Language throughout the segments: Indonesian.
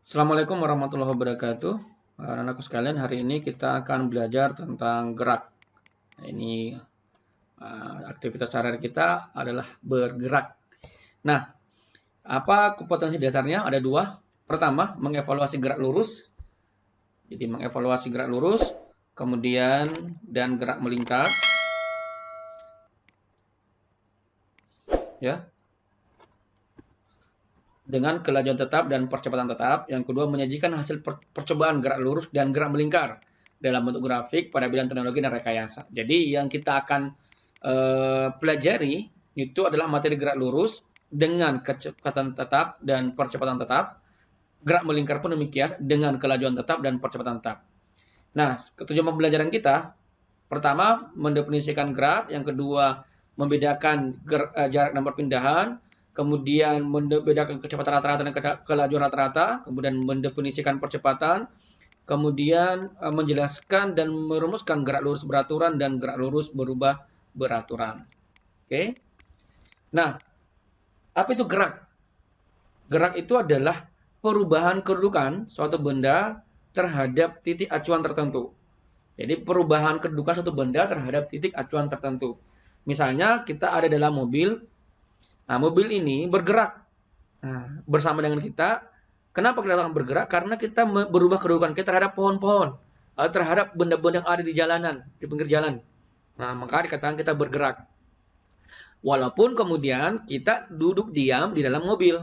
Assalamualaikum warahmatullahi wabarakatuh. Anak-anakku sekalian, hari ini kita akan belajar tentang gerak. Nah, ini aktivitas sehari kita adalah bergerak. Nah, apa kompetensi dasarnya? Ada dua. Pertama, mengevaluasi gerak lurus. Jadi mengevaluasi gerak lurus, kemudian dan gerak melingkar. Ya. Dengan kelajuan tetap dan percepatan tetap. Yang kedua, menyajikan hasil percobaan gerak lurus dan gerak melingkar dalam bentuk grafik pada bidang teknologi dan rekayasa. Jadi yang kita akan pelajari itu adalah materi gerak lurus dengan kecepatan tetap dan percepatan tetap. Gerak melingkar pun demikian dengan kelajuan tetap dan percepatan tetap. Nah, tujuan pembelajaran kita, pertama mendefinisikan gerak, yang kedua membedakan jarak dan perpindahan, kemudian membedakan kecepatan rata-rata dan kelajuan rata-rata, kemudian mendefinisikan percepatan, kemudian menjelaskan dan merumuskan gerak lurus beraturan dan gerak lurus berubah beraturan. Oke. Nah, apa itu gerak? Gerak itu adalah perubahan kedudukan suatu benda terhadap titik acuan tertentu. Jadi perubahan kedudukan suatu benda terhadap titik acuan tertentu. Misalnya kita ada dalam mobil. Nah, mobil ini bergerak bersama dengan kita. Kenapa kita akan bergerak? Karena kita berubah kedudukan kita terhadap pohon-pohon, terhadap benda-benda yang ada di jalanan, di pinggir jalan. Nah, maka dikatakan kita bergerak. Walaupun kemudian kita duduk diam di dalam mobil.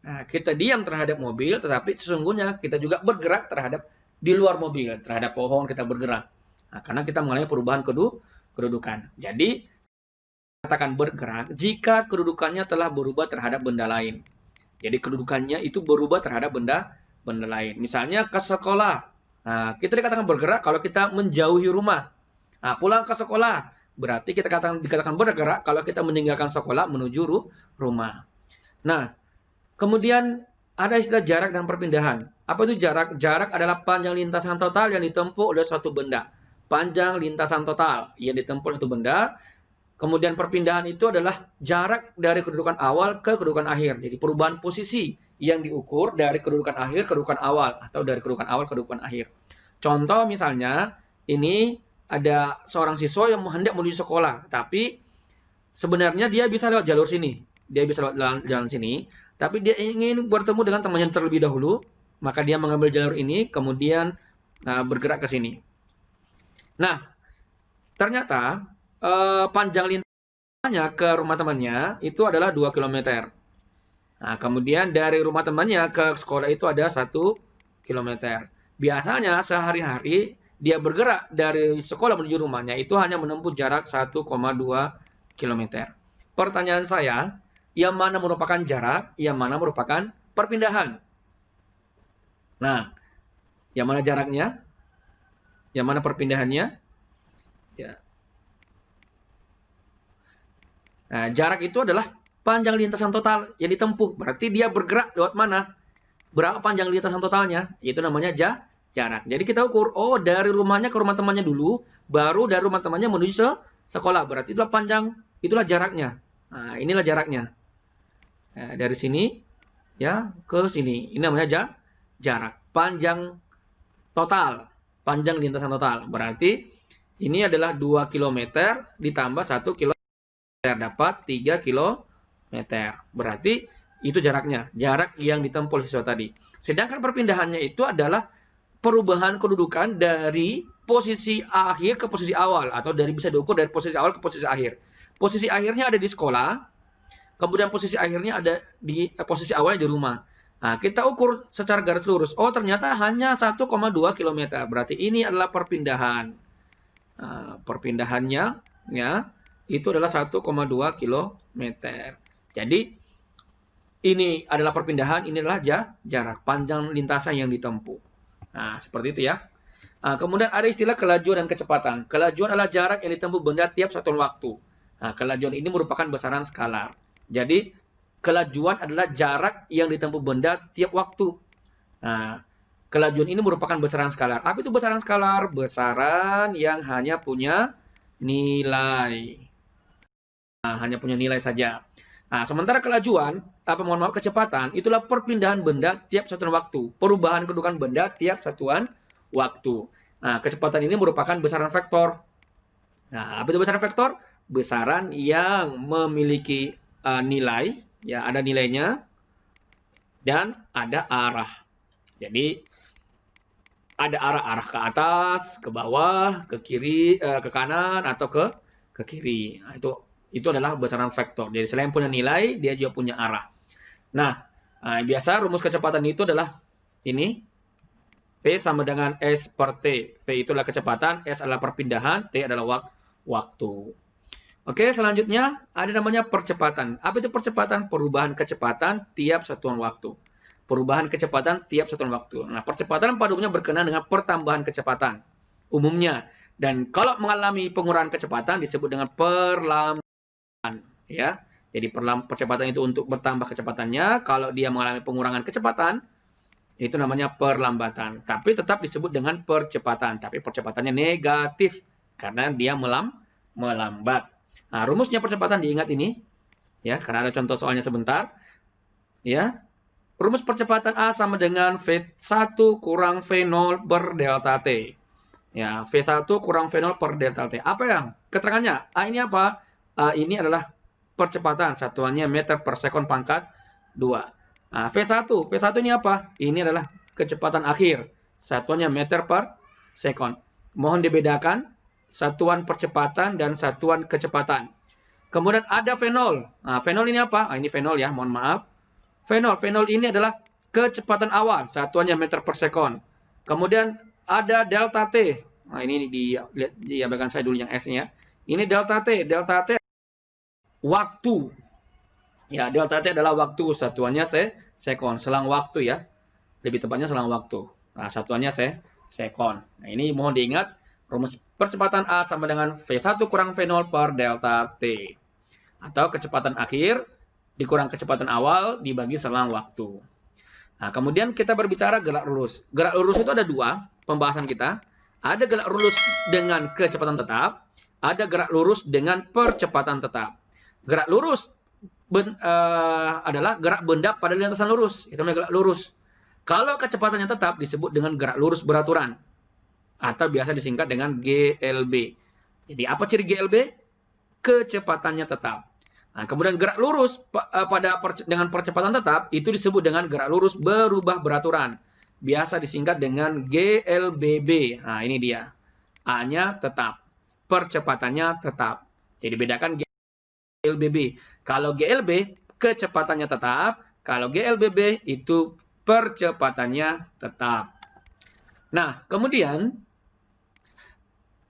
Nah, kita diam terhadap mobil, tetapi sesungguhnya kita juga bergerak terhadap di luar mobil, terhadap pohon kita bergerak. Nah, karena kita mengalami perubahan kedudukan. Jadi katakan bergerak jika kedudukannya telah berubah terhadap benda lain. Jadi kedudukannya itu berubah terhadap benda lain. Misalnya ke sekolah. Nah, kita dikatakan bergerak kalau kita menjauhi rumah. Nah, pulang ke sekolah berarti kita dikatakan bergerak kalau kita meninggalkan sekolah menuju rumah. Nah, kemudian ada istilah jarak dan perpindahan. Apa itu jarak? Jarak adalah panjang lintasan total yang ditempuh oleh suatu benda. Panjang lintasan total yang ditempuh oleh suatu benda. Kemudian perpindahan itu adalah jarak dari kedudukan awal ke kedudukan akhir. Jadi perubahan posisi yang diukur dari kedudukan akhir ke kedudukan awal atau dari kedudukan awal ke kedudukan akhir. Contoh misalnya, ini ada seorang siswa yang hendak menuju sekolah, tapi sebenarnya dia bisa lewat jalur sini. Dia bisa lewat jalan sini, tapi dia ingin bertemu dengan temannya terlebih dahulu, maka dia mengambil jalur ini, kemudian bergerak ke sini. Nah, ternyata panjang lintanya ke rumah temannya itu adalah 2 km. Nah, kemudian dari rumah temannya ke sekolah itu ada 1 km. Biasanya sehari-hari dia bergerak dari sekolah menuju rumahnya itu hanya menempuh jarak 1,2 km. Pertanyaan saya, yang mana merupakan jarak, yang mana merupakan perpindahan? Nah, yang mana jaraknya? Yang mana perpindahannya? Ya. Nah, jarak itu adalah panjang lintasan total yang ditempuh. Berarti dia bergerak lewat mana? Berapa panjang lintasan totalnya? Itu namanya jarak. Jadi kita ukur, oh dari rumahnya ke rumah temannya dulu, baru dari rumah temannya menuju sekolah. Berarti itulah panjang, itulah jaraknya. Nah, inilah jaraknya. Nah, dari sini ya ke sini. Ini namanya jarak. Panjang total. Panjang lintasan total. Berarti ini adalah 2 km ditambah 1 km. Dapat 3 km. Berarti itu jaraknya. Jarak yang ditempuh siswa tadi. Sedangkan perpindahannya itu adalah perubahan kedudukan dari posisi akhir ke posisi awal. Atau bisa diukur dari posisi awal ke posisi akhir. Posisi akhirnya ada di sekolah. Kemudian posisi akhirnya ada di posisi awalnya di rumah. Nah, kita ukur secara garis lurus. Oh, ternyata hanya 1,2 km. Berarti ini adalah perpindahan. Nah, perpindahannya ya itu adalah 1,2 km. Jadi ini adalah perpindahan, ini adalah jarak panjang lintasan yang ditempuh. Nah, seperti itu ya. Nah, kemudian ada istilah kelajuan dan kecepatan. Kelajuan adalah jarak yang ditempuh benda tiap satu waktu. Nah, kelajuan ini merupakan besaran skalar. Jadi kelajuan adalah jarak yang ditempuh benda tiap waktu. Nah, kelajuan ini merupakan besaran skalar. Apa itu besaran skalar? Besaran yang hanya punya nilai. Nah, hanya punya nilai saja. Nah, sementara kelajuan, mohon maaf, kecepatan, itulah perpindahan benda tiap satuan waktu. Perubahan kedudukan benda tiap satuan waktu. Nah, kecepatan ini merupakan besaran vektor. Nah, apa itu besaran vektor? Besaran yang memiliki nilai, ya ada nilainya, dan ada arah. Jadi, ada arah ke atas, ke bawah, ke kiri, ke kanan, atau ke kiri. Nah, itu adalah besaran vektor. Jadi selain punya nilai, dia juga punya arah. Nah, biasa rumus kecepatan itu adalah ini. V sama dengan S per T. V itu adalah kecepatan, S adalah perpindahan, T adalah waktu. Oke, selanjutnya ada namanya percepatan. Apa itu percepatan? Perubahan kecepatan tiap satuan waktu. Perubahan kecepatan tiap satuan waktu. Nah, percepatan pada umumnya berkenaan dengan pertambahan kecepatan umumnya. Dan kalau mengalami pengurangan kecepatan disebut dengan perlambatan. Ya, jadi percepatan itu untuk bertambah kecepatannya. Kalau dia mengalami pengurangan kecepatan, itu namanya perlambatan. Tapi tetap disebut dengan percepatan. Tapi percepatannya negatif karena dia melambat. Nah, rumusnya percepatan diingat ini. Ya, karena ada contoh soalnya sebentar. Ya. Rumus percepatan A sama dengan V1 kurang V0 per delta T. Ya, V1 kurang V0 per delta T. Apa yang? Keterangannya. A ini apa? A ini adalah percepatan. Satuannya meter per sekon pangkat 2. Nah, V1 ini apa? Ini adalah kecepatan akhir. Satuannya meter per sekon. Mohon dibedakan satuan percepatan dan satuan kecepatan. Kemudian ada V0. Nah, V0 ini apa? Ini V0 ya, mohon maaf. V0 ini adalah kecepatan awal. Satuannya meter per sekon. Kemudian ada delta T. Nah, ini diabaikan saya dulu yang S-nya. Ini delta T. Delta T waktu. Ya, delta T adalah waktu, satuannya sekon, selang waktu ya. Lebih tepatnya selang waktu. Nah, satuannya sekon. Nah, ini mohon diingat, rumus percepatan A sama dengan V1 kurang V0 per delta T. Atau kecepatan akhir dikurang kecepatan awal dibagi selang waktu. Nah, kemudian kita berbicara gerak lurus. Gerak lurus itu ada dua pembahasan kita. Ada gerak lurus dengan kecepatan tetap, ada gerak lurus dengan percepatan tetap. Gerak lurus adalah gerak benda pada lintasan lurus. Itu namanya gerak lurus. Kalau kecepatannya tetap disebut dengan gerak lurus beraturan. Atau biasa disingkat dengan GLB. Jadi apa ciri GLB? Kecepatannya tetap. Nah, kemudian gerak lurus dengan percepatan tetap itu disebut dengan gerak lurus berubah beraturan. Biasa disingkat dengan GLBB. Nah, ini dia. A-nya tetap. Percepatannya tetap. Jadi bedakan GLBB. Kalau GLB kecepatannya tetap, kalau GLBB itu percepatannya tetap. Nah, kemudian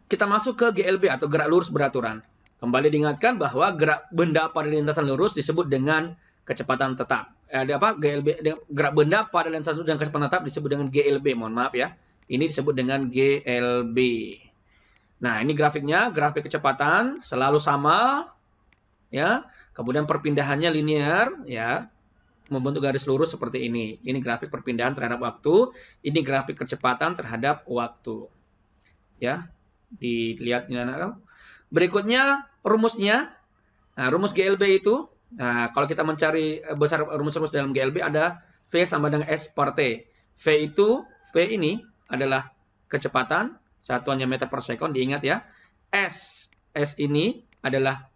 kita masuk ke GLB atau gerak lurus beraturan. Kembali diingatkan bahwa gerak benda pada lintasan lurus disebut dengan kecepatan tetap. GLB, gerak benda pada lintasan lurus dengan kecepatan tetap disebut dengan GLB. Mohon maaf ya. Ini disebut dengan GLB. Nah, ini grafiknya, grafik kecepatan selalu sama. Ya, kemudian perpindahannya linear, ya, membentuk garis lurus seperti ini. Ini grafik perpindahan terhadap waktu, ini grafik kecepatan terhadap waktu. Ya, dilihatnya. Berikutnya rumusnya. Nah, rumus GLB itu, nah, kalau kita mencari besar rumus-rumus dalam GLB ada V sama dengan S per T. V ini adalah kecepatan, satuannya meter per sekon, diingat ya. S ini adalah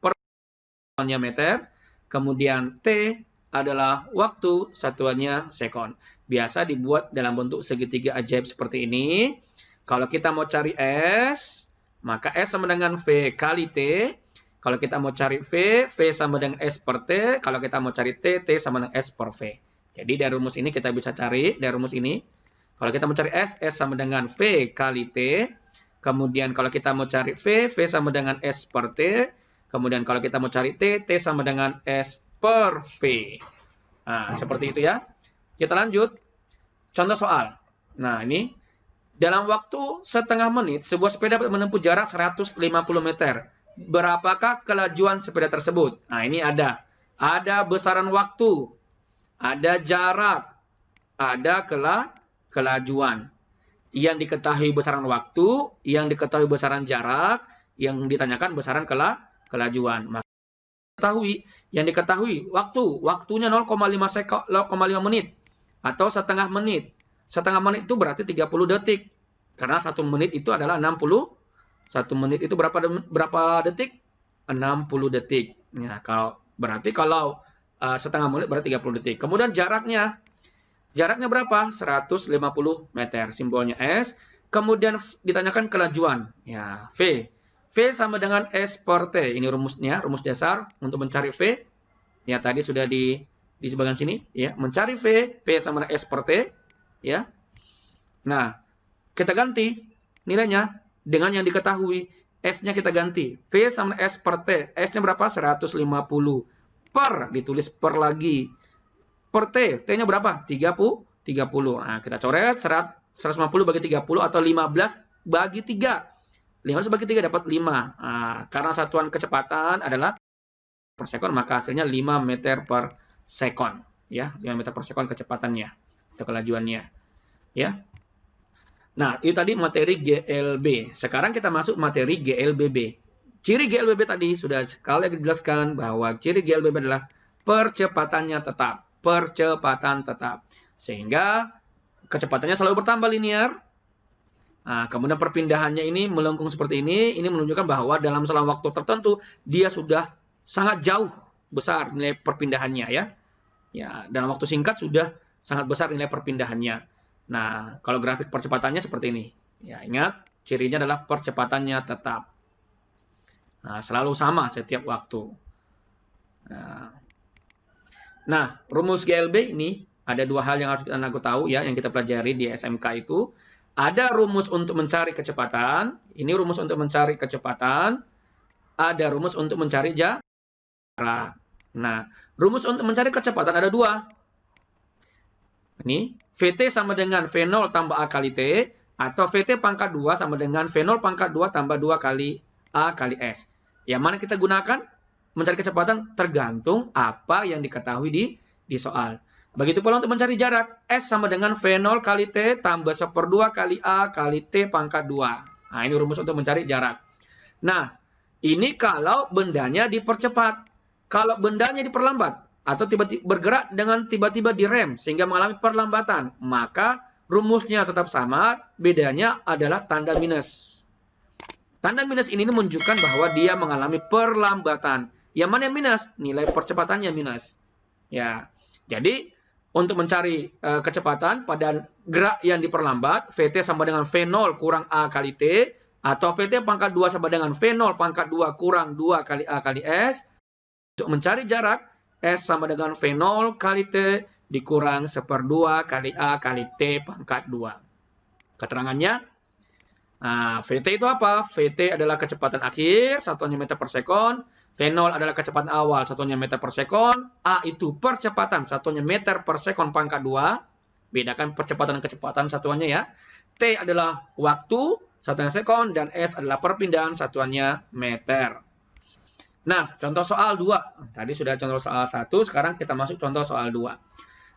satuannya meter, kemudian T adalah waktu, satuannya sekon. Biasa dibuat dalam bentuk segitiga ajaib seperti ini. Kalau kita mau cari S, maka S sama dengan V kali T. Kalau kita mau cari V sama dengan S per T. Kalau kita mau cari T sama dengan S per V. Jadi dari rumus ini kita bisa cari, dari rumus ini. Kalau kita mau cari S sama dengan V kali T. Kemudian kalau kita mau cari V sama dengan S per T. Kemudian kalau kita mau cari T sama dengan S per V. Nah, seperti itu ya. Kita lanjut. Contoh soal. Nah, ini. Dalam waktu setengah menit, sebuah sepeda menempuh jarak 150 meter. Berapakah kelajuan sepeda tersebut? Nah, ini ada. ada besaran waktu, ada jarak, ada kelajuan. Yang diketahui besaran waktu, yang diketahui besaran jarak, yang ditanyakan besaran kelajuan. Maka yang diketahui waktunya 0,5 menit atau setengah menit. Setengah menit itu berarti 30 detik. Karena 1 menit itu adalah 60. 1 menit itu berapa detik? 60 detik. Ya, berarti kalau setengah menit berarti 30 detik. Kemudian jaraknya. Jaraknya berapa? 150 meter. Simbolnya S. Kemudian ditanyakan kelajuan. Ya, V. V sama dengan S per T. Ini rumusnya, rumus dasar untuk mencari V. Ya, tadi sudah di sebagian sini. Ya, mencari V. V sama dengan S per T. Ya. Nah, kita ganti nilainya dengan yang diketahui. S-nya kita ganti. V sama S per T. S-nya berapa? 150. Per, ditulis per lagi. Per T. T-nya berapa? 30. Nah, kita coret 150 bagi 30 atau 15 bagi 3. 15 bagi 3 dapat 5. Nah, karena satuan kecepatan adalah per sekon, maka hasilnya 5 meter per sekon. Ya, 5 meter per sekon kecepatannya atau kelajuannya. Ya. Nah, itu tadi materi GLB. Sekarang kita masuk materi GLBB. Ciri GLBB tadi sudah sekali dijelaskan bahwa ciri GLBB adalah percepatannya tetap. Percepatan tetap. Sehingga kecepatannya selalu bertambah linear. Nah, kemudian perpindahannya ini melengkung seperti ini. Ini menunjukkan bahwa dalam selang waktu tertentu dia sudah sangat jauh besar nilai perpindahannya ya. Ya, dalam waktu singkat sudah sangat besar nilai perpindahannya. Nah, kalau grafik percepatannya seperti ini. Ya, ingat cirinya adalah percepatannya tetap. Nah, selalu sama setiap waktu. Nah, rumus GLB ini ada dua hal yang harus kita tahu ya, yang kita pelajari di SMK itu. Ada rumus untuk mencari kecepatan. Ini rumus untuk mencari kecepatan. Ada rumus untuk mencari jarak. Nah, rumus untuk mencari kecepatan ada dua. Ini, VT sama dengan V0 tambah A kali T. Atau VT pangkat 2 sama dengan V0 pangkat 2 tambah 2 kali A kali S. Yang mana kita gunakan? Mencari kecepatan tergantung apa yang diketahui di soal. Begitu pula untuk mencari jarak. S sama dengan V0 kali T tambah 1/2 kali A kali T pangkat 2. Nah, ini rumus untuk mencari jarak. Nah, ini kalau bendanya dipercepat. Kalau bendanya diperlambat atau tiba-tiba bergerak dengan tiba-tiba direm sehingga mengalami perlambatan, maka rumusnya tetap sama, bedanya adalah tanda minus. Tanda minus ini menunjukkan bahwa dia mengalami perlambatan. Yang mana yang minus? Nilai percepatannya minus. Ya, jadi untuk mencari kecepatan pada gerak yang diperlambat, VT sama dengan V0 kurang A kali T, atau VT pangkat 2 sama dengan V0 pangkat 2 kurang 2 kali A kali S. Untuk mencari jarak, S sama dengan V0 kali T dikurang 1/2 kali A kali T pangkat 2. Keterangannya, nah, VT itu apa? VT adalah kecepatan akhir, satuannya meter per sekon. V0 adalah kecepatan awal, satuannya meter per sekon. A itu percepatan, satuannya meter per sekon pangkat 2. Bedakan percepatan dan kecepatan satuannya ya. T adalah waktu, satuannya sekon. Dan S adalah perpindahan, satuannya meter. Nah, contoh soal 2. Tadi sudah contoh soal 1, sekarang kita masuk contoh soal 2.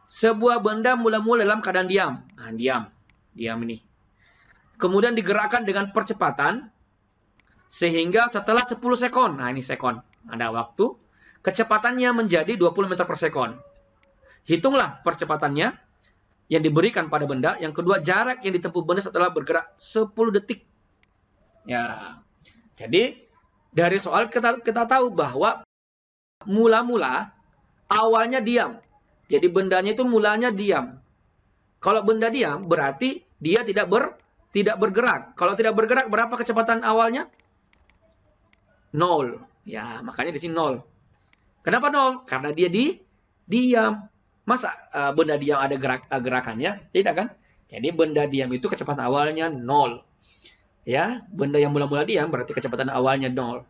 Sebuah benda mula-mula dalam keadaan diam. Nah, diam. Diam ini. Kemudian digerakkan dengan percepatan sehingga setelah 10 sekon, nah ini sekon, ada waktu, kecepatannya menjadi 20 meter per sekon. Hitunglah percepatannya yang diberikan pada benda. Yang kedua, jarak yang ditempuh benda setelah bergerak 10 detik. Ya, jadi dari soal kita tahu bahwa mula-mula awalnya diam. Jadi bendanya itu mulanya diam. Kalau benda diam berarti dia tidak bergerak. Kalau tidak bergerak, berapa kecepatan awalnya? 0. Ya, makanya di sini 0. Kenapa 0? Karena dia diam. Masa benda diam ada gerakannya? Tidak kan? Jadi benda diam itu kecepatan awalnya 0. Ya, benda yang mula-mula diam berarti kecepatan awalnya 0.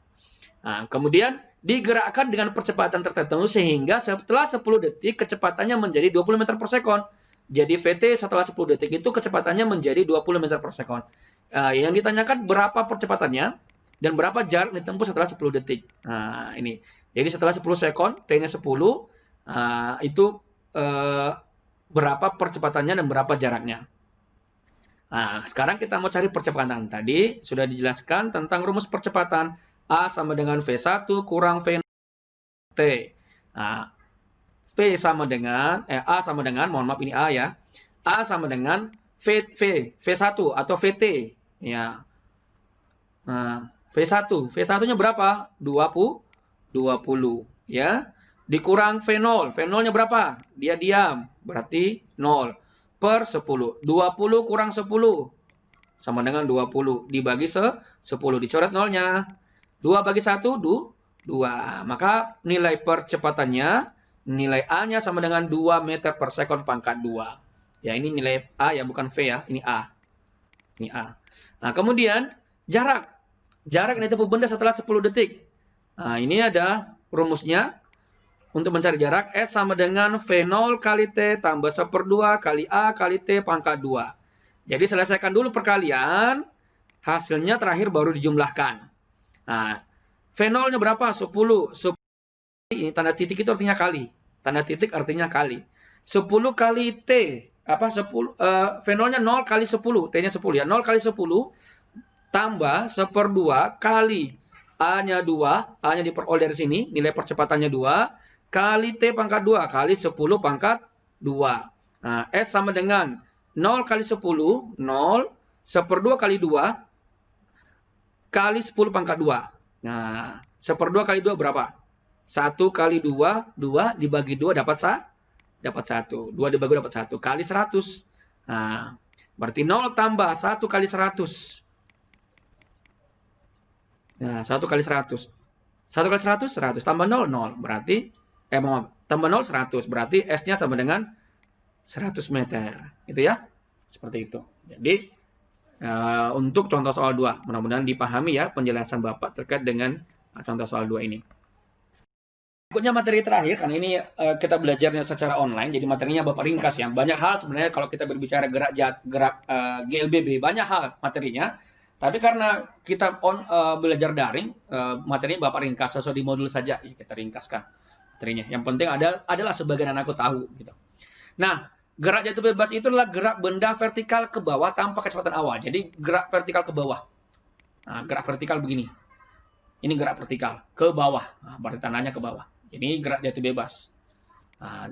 Nah, kemudian digerakkan dengan percepatan tertentu sehingga setelah 10 detik kecepatannya menjadi 20 meter per sekon. Jadi VT setelah 10 detik itu kecepatannya menjadi 20 meter per sekon. Yang ditanyakan berapa percepatannya? dan berapa jarak ditempuh setelah 10 detik. Nah, ini. Jadi setelah 10 sekon, T-nya 10, itu berapa percepatannya dan berapa jaraknya. Nah, sekarang kita mau cari percepatan. Tadi sudah dijelaskan tentang rumus percepatan. A sama dengan V1 kurang V0 T. Nah, A sama dengan, mohon maaf ini A ya. A sama dengan V1 atau VT. Ya. Nah, V1-nya berapa? 20, ya. Dikurang V0. V0-nya berapa? Dia diam, berarti 0 per 10. 20 kurang 10 sama dengan 20 dibagi 10, dicoret nolnya. 2 bagi 1, 2. Maka nilai percepatannya, nilai A-nya sama dengan 2 meter per sekon pangkat 2. Ya, ini nilai A ya, bukan V ya. Ini A. Ini A. Nah, kemudian jarak. Jarak yang ditempuh benda setelah 10 detik. Nah, ini ada rumusnya. Untuk mencari jarak, S sama dengan V0 kali T tambah 1/2 kali A kali T pangkat 2. Jadi selesaikan dulu perkalian, hasilnya terakhir baru dijumlahkan. Nah, V0-nya berapa? 10. Ini tanda titik itu artinya kali. Tanda titik artinya kali. 10 kali T. V0-nya 0 kali 10. T-nya 10 ya. 0 kali 10 tambah 1/2 kali A-nya 2. A-nya diperoleh dari sini. Nilai percepatannya 2. Kali T pangkat 2 kali 10 pangkat 2. Nah, S sama dengan 0 kali 10, 0, 1/2 kali 2, kali 10 pangkat 2. Nah, 1/2 kali 2 berapa? 1 kali 2, 2 dibagi 2 dapat 1. 2 dibagi 2 dapat 1. Kali 100. Nah, berarti 0 tambah 1 kali 100. Nah, 1 kali 100. 1 kali 100, 100. Tambah 0, 0. Berarti tambah 0, 100. Berarti S-nya sama dengan 100 meter. Itu ya. Seperti itu. Jadi, untuk contoh soal 2. Mudah-mudahan dipahami ya penjelasan Bapak terkait dengan contoh soal 2 ini. Berikutnya materi terakhir, karena ini kita belajarnya secara online, jadi materinya Bapak ringkas ya. Banyak hal sebenarnya kalau kita berbicara gerak GLBB, banyak hal materinya. Tapi karena kita belajar daring, materinya Bapak ringkas sesuai di modul saja, ya, kita ringkaskan materinya. Yang penting adalah sebagian anakku tahu gitu. Nah, gerak jatuh bebas itu adalah gerak benda vertikal ke bawah tanpa kecepatan awal. Jadi gerak vertikal ke bawah. Nah, gerak vertikal begini. Ini gerak vertikal ke bawah. Nah, berarti tanahnya ke bawah. Ini gerak jatuh bebas. Nah,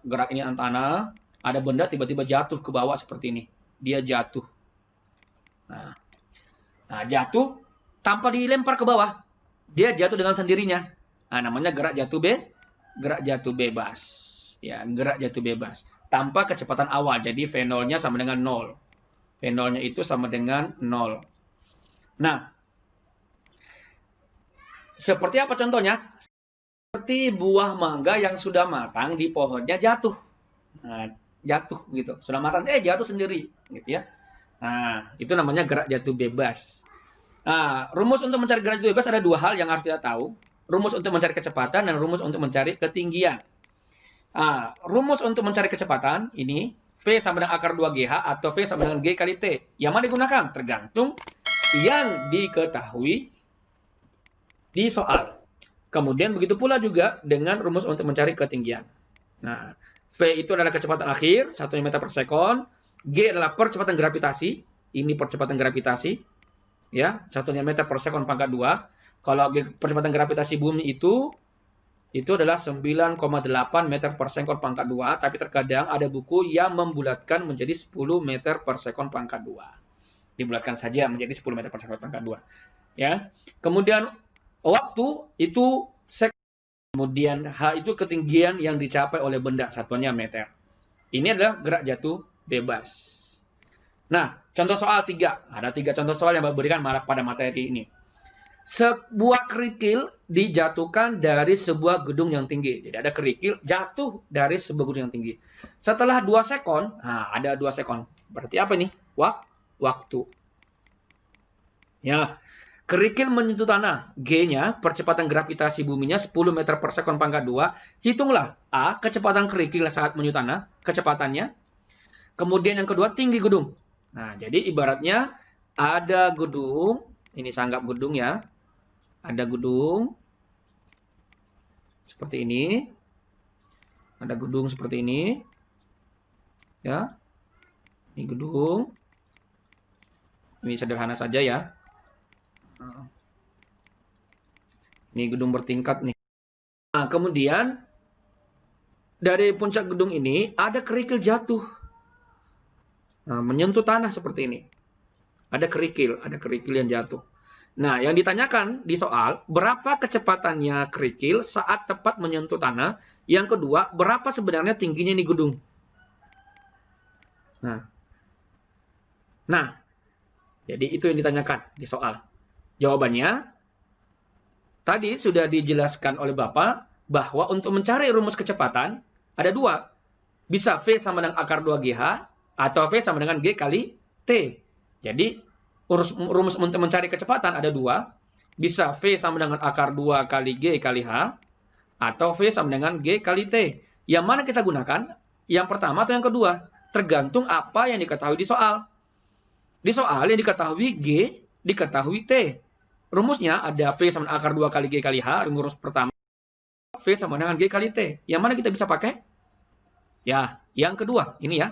gerak ini tanah, ada benda tiba-tiba jatuh ke bawah seperti ini. Dia jatuh. Nah, jatuh tanpa dilempar ke bawah. Dia jatuh dengan sendirinya. Nah, namanya gerak jatuh bebas. Ya, gerak jatuh bebas. Tanpa kecepatan awal. Jadi V0-nya sama dengan 0. V0-nya itu sama dengan 0. Nah, seperti apa contohnya? Seperti buah mangga yang sudah matang di pohonnya jatuh. Nah, jatuh gitu. Sudah matang, jatuh sendiri. Gitu ya. Nah, itu namanya gerak jatuh bebas. Nah, rumus untuk mencari gerak jatuh bebas ada 2 hal yang harus kita tahu. Rumus untuk mencari kecepatan dan rumus untuk mencari ketinggian. Nah, rumus untuk mencari kecepatan ini V sama dengan akar 2GH atau V sama dengan G kali T. Yang mana digunakan? Tergantung yang diketahui di soal. Kemudian begitu pula juga dengan rumus untuk mencari ketinggian. Nah, V itu adalah kecepatan akhir, 1 meter per sekon. G adalah percepatan gravitasi. Ini percepatan gravitasi. Ya, 1 meter per sekon pangkat 2. Kalau percepatan gravitasi bumi itu adalah 9,8 meter per sekon pangkat 2. Tapi terkadang ada buku yang membulatkan menjadi 10 meter per sekon pangkat 2. Dibulatkan saja menjadi 10 meter per sekon pangkat 2. Ya. Kemudian waktu itu sekon. Kemudian H itu ketinggian yang dicapai oleh benda, satuannya meter. Ini adalah gerak jatuh bebas. Nah, contoh soal 3. Ada 3 contoh soal yang diberikan pada materi ini. Sebuah kerikil dijatuhkan dari sebuah gedung yang tinggi. Jadi ada kerikil jatuh dari sebuah gedung yang tinggi. Setelah 2 sekon, nah ada 2 sekon. Berarti apa nih? Waktu. Ya, kerikil menyentuh tanah. G-nya, percepatan gravitasi buminya 10 meter per sekon pangkat 2. Hitunglah A, kecepatan kerikil saat menyentuh tanah, kecepatannya. Kemudian yang kedua, tinggi gedung. Nah, jadi ibaratnya ada gedung Ini saya anggap gedung ya. Ada gedung seperti ini. Ada gedung seperti ini. Ya. Ini gedung. Ini sederhana saja ya. Ini gedung bertingkat nih. Nah, kemudian dari puncak gedung ini ada kerikil jatuh. Nah, menyentuh tanah seperti ini. Ada kerikil yang jatuh. Nah, yang ditanyakan di soal, berapa kecepatannya kerikil saat tepat menyentuh tanah? Yang kedua, berapa sebenarnya tingginya ini gedung? Nah, jadi itu yang ditanyakan di soal. Jawabannya, tadi sudah dijelaskan oleh Bapak, bahwa untuk mencari rumus kecepatan, ada dua. Bisa V sama dengan akar 2GH, atau V sama dengan G kali T. Jadi, rumus untuk mencari kecepatan ada dua. Bisa V sama dengan akar 2 kali G kali H, atau V sama dengan G kali T. Yang mana kita gunakan? Yang pertama atau yang kedua? Tergantung apa yang diketahui di soal. Di soal yang diketahui G, diketahui T. Rumusnya ada V sama dengan akar 2 kali G kali H, rumus pertama. V sama dengan G kali T. Yang mana kita bisa pakai? Ya, yang kedua. Ini ya.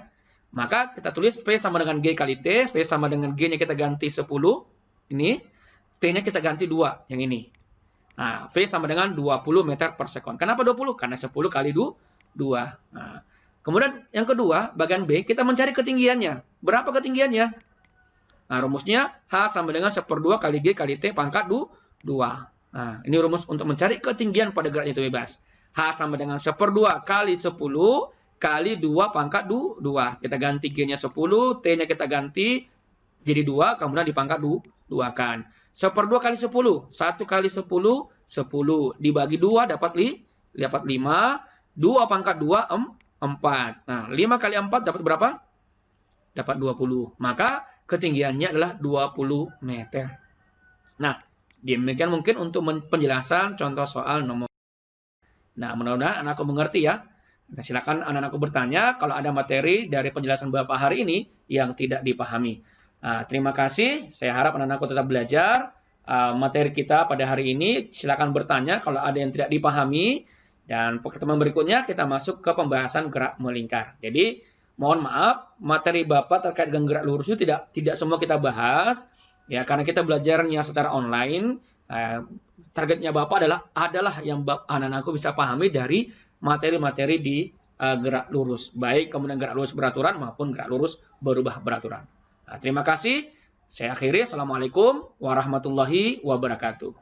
Maka kita tulis V sama dengan G kali T. V sama dengan G-nya kita ganti 10. Ini. T-nya kita ganti 2. Yang ini. Nah, V sama dengan 20 meter per sekon. Kenapa 20? Karena 10 kali 2. Nah, kemudian yang kedua, bagian B, kita mencari ketinggiannya. Berapa ketinggiannya? Nah, rumusnya H sama dengan 1/2 kali G kali T pangkat 2. Nah, ini rumus untuk mencari ketinggian pada gerak jatuh bebas. H sama dengan 1/2 kali 10 kali 2 pangkat 2. Kita ganti G-nya 10, T-nya kita ganti jadi 2, kemudian dipangkat 2 kan. 1/2 kali 10, 1 kali 10, 10. Dibagi 2 dapat 5. 2 pangkat 2, 4. Nah, 5 kali 4 dapat berapa? Dapat 20. Maka ketinggiannya adalah 20 meter. Nah, demikian mungkin untuk penjelasan contoh soal nomor. Nah, mudah-mudahan anakku mengerti ya. Nah, silakan anak-anakku bertanya kalau ada materi dari penjelasan Bapak hari ini yang tidak dipahami. Nah, terima kasih. Saya harap anak-anakku tetap belajar. Materi kita pada hari ini, silakan bertanya kalau ada yang tidak dipahami. Dan pertemuan berikutnya kita masuk ke pembahasan gerak melingkar. Jadi, mohon maaf, materi Bapak terkait dengan gerak lurus itu tidak semua kita bahas. Ya, karena kita belajarnya secara online. Targetnya Bapak adalah yang anak-anakku bisa pahami dari materi-materi di gerak lurus. Baik kemudian gerak lurus beraturan maupun gerak lurus berubah beraturan. Nah, terima kasih. Saya akhiri. Assalamualaikum warahmatullahi wabarakatuh.